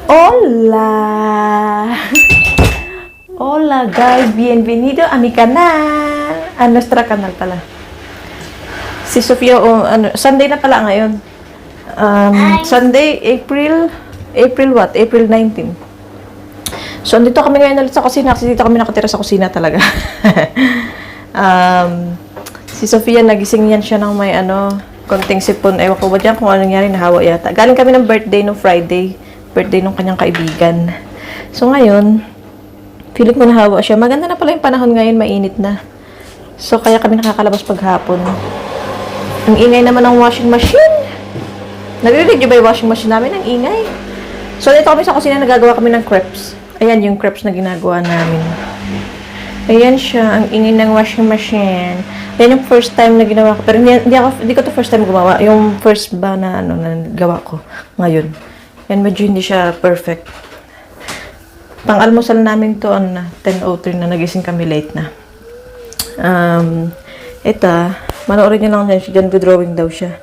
Hola! Hola guys, bienvenido a mi canal. A nuestra canal pala. Si Sofia, Sunday na pala ngayon. Sunday, April what? April 19. So, andito kami ngayon ulit sa kusina kasi dito kami nakatira sa kusina talaga. Si Sofia, nagising yan siya ng may konting sipon. Ewan ko ba dyan kung ano nangyari, nahawa yata. Galing kami ng birthday no Friday. Birthday ng kanyang kaibigan. So, ngayon, feeling ko nahawa siya. Maganda na pala yung panahon ngayon, mainit na. So, kaya kami nakakalabas paghapon. Ang ingay naman ng washing machine. Narinig niyo ba yung washing machine namin? Ang ingay. So, dito kami sa kusina, nagagawa kami ng crepes. Ayan, yung crepes na ginagawa namin. Ayan siya, ang ingay ng washing machine. Ayan yung first time na ginawa ko. Pero hindi ko to first time gumawa. Yung first ba na, na gawa ko ngayon. Yan, medyo hindi siya perfect. Pang-almusal namin to, 10:03 na, nagising kami late na. Ito, manoorin niyo lang yan, dyan drawing daw siya.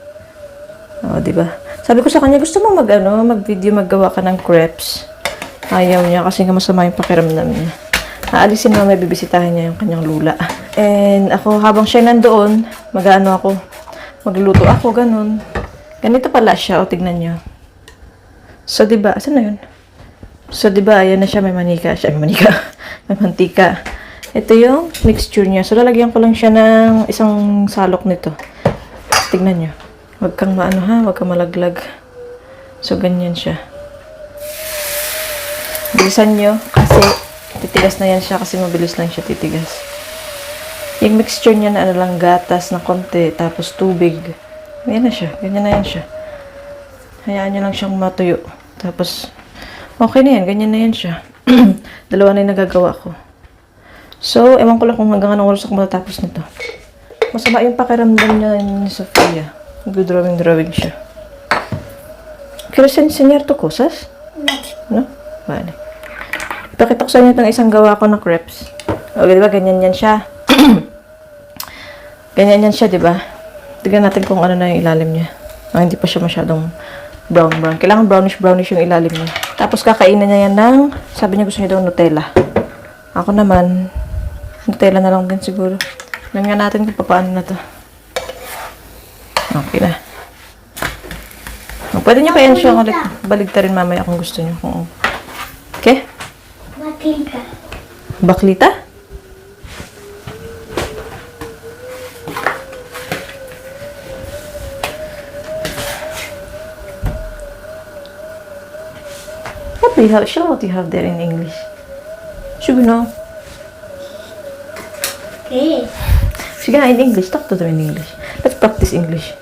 O, diba? Sabi ko sa kanya, gusto mo mag-video, maggawa ka ng crepes. Ayaw niya, kasi nga masama yung pakiramdam niya. Aalisin na may bibisitahin niya yung kanyang lula. And ako, habang siya nandoon, magluluto ako, ganun. Ganito pala siya, o tignan niyo. So, diba, asan na yun? So, diba, ayan na siya, may manika. May mantika. Ito yung mixture niya. So, lalagyan ko lang siya ng isang salok nito. Tignan niyo. Huwag kang huwag kang malaglag. So, ganyan siya. Bilisan niyo, kasi titigas na yan siya, kasi mabilis lang siya titigas. Yung mixture niya na lang, gatas na konti, tapos tubig. Ayan na siya. Ganyan na yan siya. Hayaan niyo lang siyang matuyo. Tapos, okay na yan. Ganyan na yan siya. Dalawa na yung nagagawa ko. So, ewan ko lang kung hanggang anong oras ako matatapos nito. Masama yung pakiramdam niya ni Sofia. Nag-drawing siya. ¿Quieres enseñar tu cosas? No? Vale. Ipakita ko sa inyo itong isang gawa ko na crepes. O, diba? Ganyan yan siya. Ganyan yan siya, diba? Tignan natin kung ano na yung ilalim niya. Hindi pa siya masyadong brown. Kailangan brownish yung ilalim niya. Tapos kakainin niya yan ng, sabi niya gusto niya daw Nutella. Ako naman, Nutella na lang din siguro. Tingnan nga natin kung paano na to. Okay na. Pwede niyo pa yan siya ulit baligtarin mamaya kung gusto niyo. Okay? Baklita. Baklita? Show what you have there in English. Should we know? Okay. Sige na, in English. Talk to them in English. Let's practice English.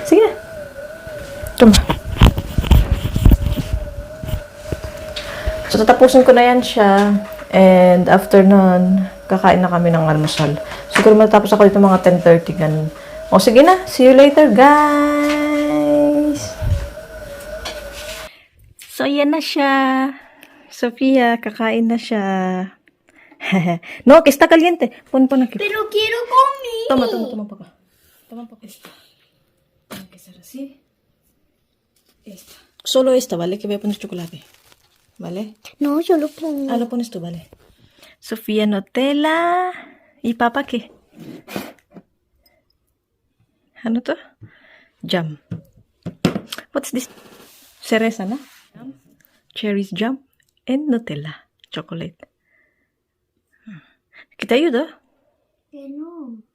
Sige na. Come on. So, tatapusin ko na yan siya. And after nun, kakain na kami ng almusal. Siguro matapos ako dito mga 10:30 ganun. O, sige na. See you later, guys! So, yan na siya. Sofia, kakain na siya. No, que está caliente. Pon aquí. Pero quiero comer. Toma, papá. Toma, papá. Esta. Tiene que ser así. Esta. Solo esta, ¿vale? Que voy a poner chocolate. ¿Vale? No, yo lo pongo. Ah, lo pones tú, ¿vale? Sofía, Nutella. ¿Y papá qué? Ano to? Jam. What's this? Cereza, no? Cherries jam and Nutella. Chocolate. ¿Qué te ayuda? Que no.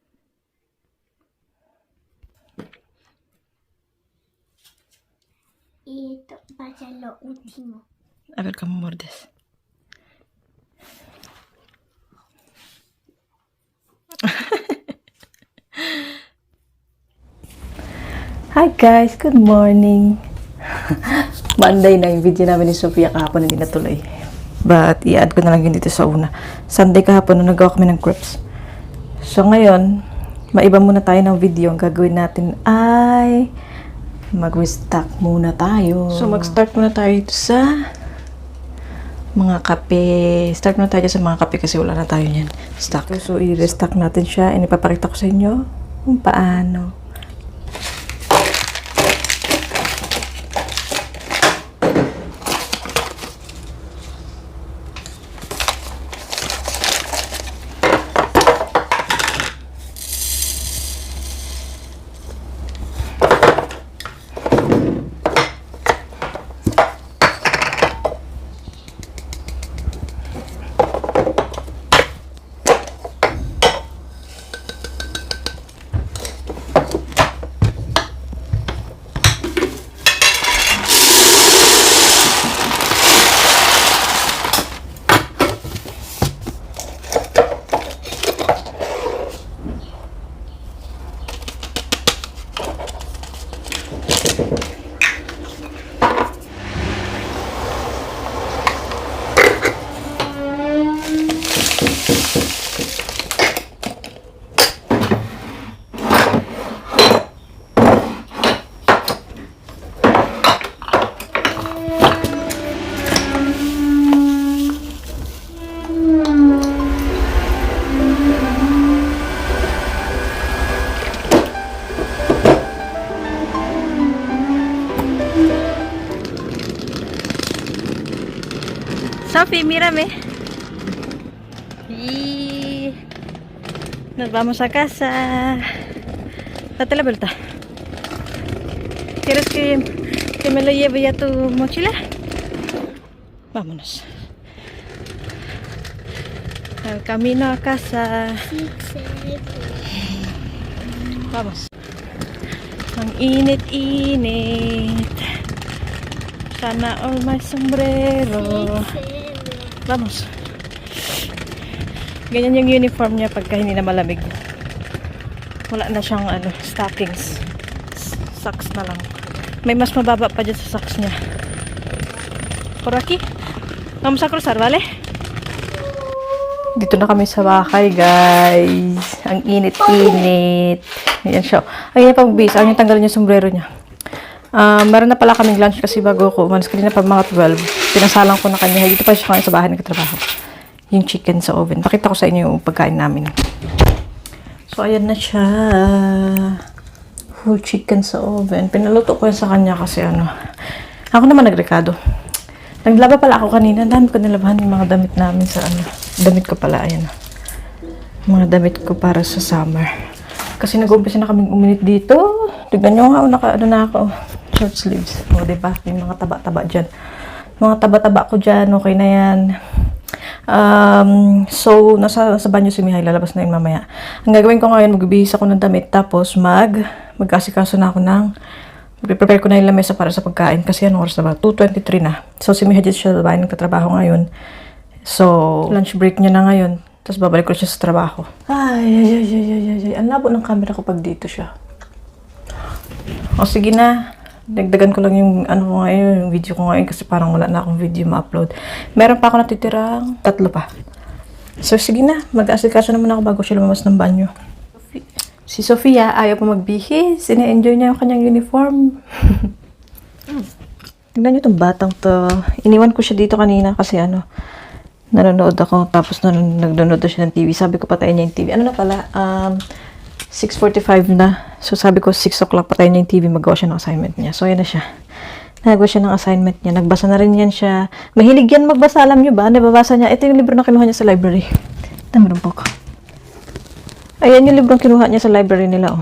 Y esto va a ser lo último. A ver cómo mordes. Hi guys, good morning. Monday na yung video namin ni Sofia kahapon, hindi natuloy. But i-add ko na lang yun dito sa una. Sunday kahapon nung nagawa kami ng crepes. So ngayon, maiba muna tayo ng video. Ang gagawin natin ay mag-restock muna tayo. So mag-start muna tayo sa mga kape. Start muna tayo sa mga kape kasi wala na tayo niyan. Stock. So i-restock natin siya. And ipapakita ko sa inyo kung paano. Sophie, mírame. Y nos vamos a casa. Date la vuelta. ¿Quieres que me lo lleve ya tu mochila? Vámonos. Al camino a casa. Vamos. Ang init-init. Sana all may sombrero. Vamos. Ganyan yung uniform niya pagka hindi na malamig. Wala na siyang stockings. Socks na lang. May mas mababa pa dyan sa socks niya. Por aquí. Vamos a cruzar, vale? Dito na kami sa bahay, guys. Ang init-init. Ayan siya. Ayan pag bis. Ayan yung tanggalin yung sombrero niya. Meron na pala kaming lunch kasi bago ako umalis. Kanina pa mga 12. Pinasalang ko na kanya. Dito pa siya sa bahay nagtatrabaho. Yung chicken sa oven. Pakita ko sa inyo yung pagkain namin. So, ayan na siya. Whole chicken sa oven. Pinaluto ko yan sa kanya kasi ako naman nagrekado. Naglaba pala ako kanina. Dami ko nilabahan yung mga damit namin sa damit ko pala. Ayan. Mga damit ko para sa summer. Kasi nag-umpisa na kaming uminit dito. Tignan nyo nga, na ako. Short sleeves. O, diba? May mga taba-taba dyan. Mga taba-taba ko dyan. Okay na yan. So, nasa banyo si Mihay. Lalabas na yun mamaya. Ang gagawin ko ngayon, magbibihis ako ng damit. Tapos, magkasikaso na ako ng prepare ko na yung lamesa para sa pagkain. Kasi anong oras na ba? 2:23 na. So, si Mihay dito siya sa bahay. Nagtatrabaho ngayon. So, lunch break niya na ngayon. Tapos babalik ko siya sa trabaho. Ay. Ang labo ng camera ko pag dito siya. O sige na. Dagdagan ko lang yung ko ngayon, yung video ko ngayon kasi parang wala na akong video ma-upload. Meron pa ako natitirang 3 pa. So sige na. Mag-asikaso naman ako bago siya lumabas ng banyo. Si Sofia ayaw pa magbihis. Ine-enjoy niya yung kanyang uniform. Tignan niyo itong batang to. Iniwan ko siya dito kanina kasi nanonood ako, tapos nagnonood siya ng TV. Sabi ko, patayin niya yung TV. Ano na pala? 6:45 na. So, sabi ko, 6 o'clock, patayin niya yung TV. Magawa siya ng assignment niya. So, yan na siya. Nagawa siya ng assignment niya. Nagbasa na rin yan siya. Mahilig yan magbasa, alam niyo ba? Nababasa niya. Ito yung libro na kinuha niya sa library. Meron po ko. Ayan yung libro na kinuha niya sa library nila, oh.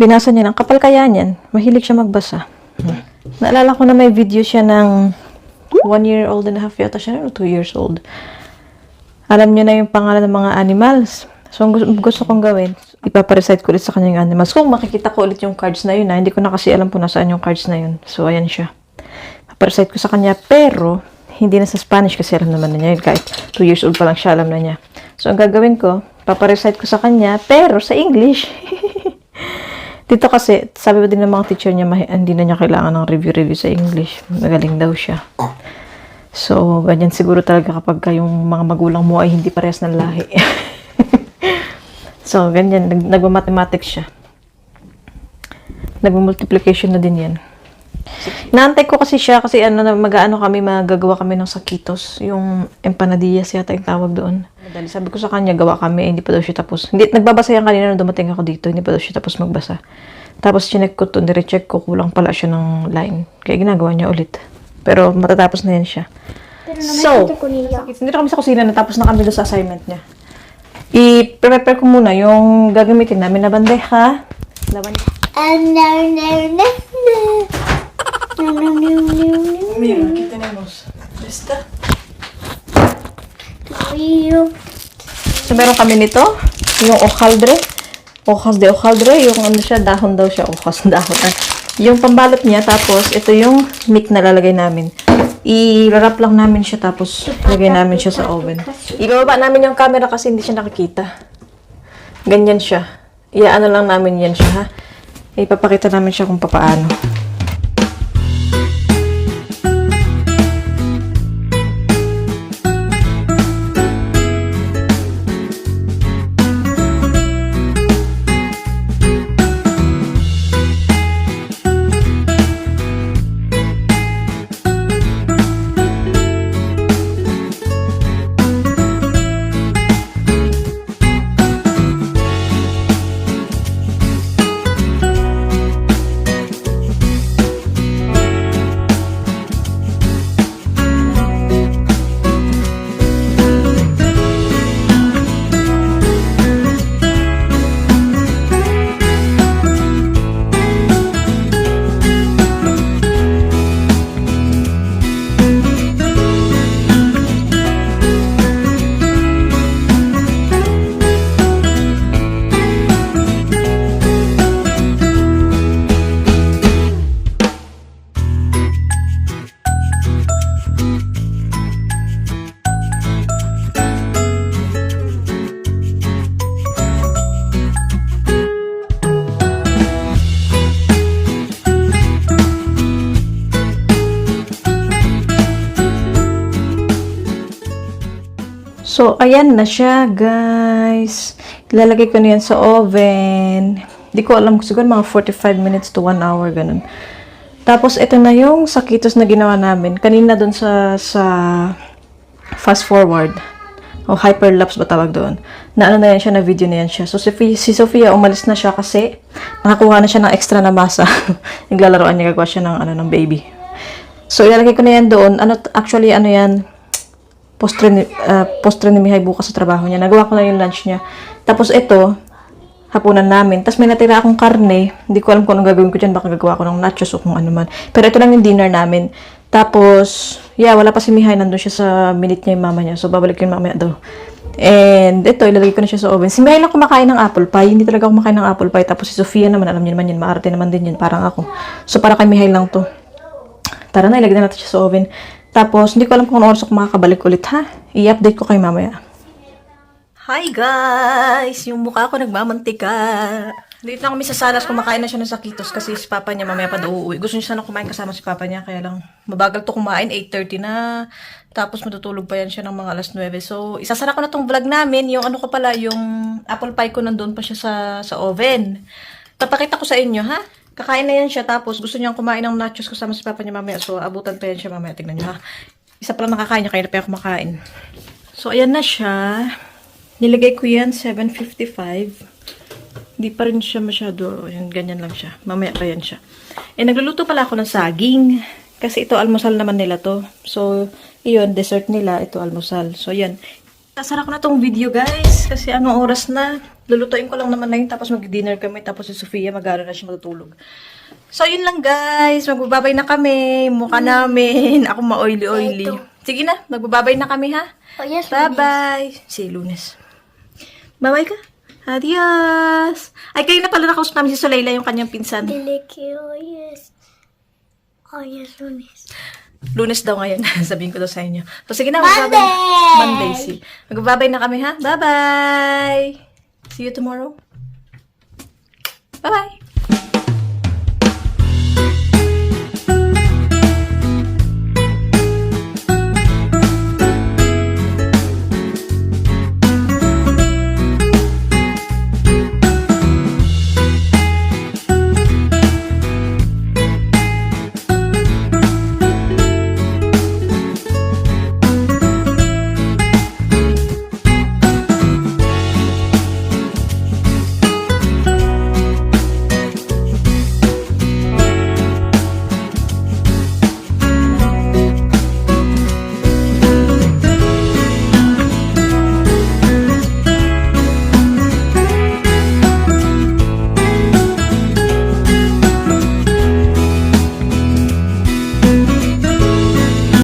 Binasa niya. Ang kapal kaya niyan. Mahilig siya magbasa. Naalala ko na may video siya ng 1.5 years yata siya, o 2 years old. Alam niyo na yung pangalan ng mga animals. So, ang gusto kong gawin, ipaparecite ko ulit sa kanya yung animals. Kung makikita ko ulit yung cards na yun, hindi ko na kasi alam kung nasaan yung cards na yun. So, ayan siya. Ipaparecite ko sa kanya, pero hindi na sa Spanish kasi alam naman na niya yun. Kahit 2 years old pa lang siya, alam na niya. So, ang gagawin ko, paparecite ko sa kanya, pero sa English. Dito kasi, sabi ba din ng mga teacher niya, hindi na niya kailangan ng review sa English. Magaling daw siya. So, ganyan siguro talaga kapag yung mga magulang mo ay hindi parehas ng lahi. So, ganyan. Nagmamathematics siya. Nagmamultiplication na din yan. Naantay ko kasi siya kasi magagawa kami ng sakitos. Yung empanadillas yata yung tawag doon. Madali. Sabi ko sa kanya, gawa kami, hindi pa daw siya tapos. Nagbabasa yan kanina nung dumating ako dito, hindi pa daw siya tapos magbasa. Tapos chinek ko to, nire-check ko, kulang pala siya ng line. Kaya ginagawa niya ulit. Pero matatapos na yan siya. So, hindi na kami sa kusina, natapos na kami doon sa assignment niya. I-prepare ko muna yung gagamitin namin na bandeja. Mira, aquí tenemos esta. So, meron kami nito. Yung hojaldre. Hojas de hojaldre. Yung siya, dahon daw siya. Hojas, dahon. Yung pambalot niya. Tapos, ito yung meat na lalagay namin. I-wrap lang namin siya. Tapos, lagay namin siya sa oven. Ibababa namin yung camera kasi hindi siya nakikita. Ganyan siya. Iyaano lang namin yan siya, ha? Ipapakita namin siya kung papaano. So, ayan na siya, guys. Ilalagay ko na yan sa oven. Di ko alam, siguro mga 45 minutes to 1 hour, ganun. Tapos, ito na yung sakitos na ginawa namin. Kanina dun sa fast forward. O hyperlapse ba tawag doon. Na ano na yan siya, na video na yan siya. So, si Sofia, umalis na siya kasi nakakuha na siya ng extra na masa. Naglalaroan niya, gagawa siya ng baby. So, ilalagay ko na yan doon. Actually, ano yan, postre ni Mihay bukas sa trabaho niya. Nagawa ko na yung lunch niya. Tapos ito, hapunan namin. Tapos may natira akong karne. Hindi ko alam kung anong gagawin ko dyan. Baka gagawa ko ng nachos o kung ano man. Pero ito lang yung dinner namin. Tapos, wala pa si Mihay. Nandun siya sa minute niya yung mama niya. So, babalik yun mamaya daw. And ito, ilalagay ko na siya sa oven. Si Mihay lang kumakain ng apple pie. Hindi talaga ako kumakain ng apple pie. Tapos si Sofia naman, alam niyo naman yun. Maarte naman din yun. Parang ako. So, para kay Mihay lang to. Tara na, ilagay na natin siya sa oven. Tapos, hindi ko alam kung ano oras ako makakabalik ulit, ha? I-update ko kayo mamaya. Hi, guys! Yung mukha ko nagmamantika. Dito na kami sa salas, kumakain na siya ng sakitos kasi si papa niya mamaya pa daw uuwi. Gusto niya sana kumain kasama si papa niya, kaya lang mabagal to kumain, 8:30 na. Tapos matutulog pa yan siya ng mga alas 9. So, isasara ko na tong vlog namin. Yung ano ko pala, yung apple pie ko nandun pa siya sa oven. Papakita ko sa inyo, ha? Kakain na yan siya, tapos gusto niyang kumain ng nachos kasama si papa niya mamaya. So, abutan pa yan siya mamaya. Tignan niyo, ha? Isa pa lang nakakain niya, kaya na pa yung kumakain. So, ayan na siya. Nilagay ko yan, 7:55. Hindi pa rin siya masyado, yan, ganyan lang siya. Mamaya pa yan siya. Nagluluto pala ako ng saging. Kasi ito, almusal naman nila to. So, iyon, dessert nila, ito almusal. So, yan. Sasara ko na tong video, guys. Kasi anong oras na. Lulutuin ko lang naman na yun. Tapos mag-dinner kami. Tapos si Sofia, mag-aaral na siya matutulog. So, yun lang, guys. Magbababay na kami. Mukha namin. Ako ma-oily-oily. Sige na, magbababay na kami, ha? Oh, yes, Bye-bye. See you Lunes. Bye-bye ka. Adios. Ay, kayo na pala nakausap namin si Soleila, yung kanyang pinsan. Delicious. Oh, yes, Lunes. Lunes daw ngayon. Sabihin ko daw sa inyo. So, sige na. Monday! Monday, see. Magbabay na kami, ha? Bye-bye! See you tomorrow. Bye-bye!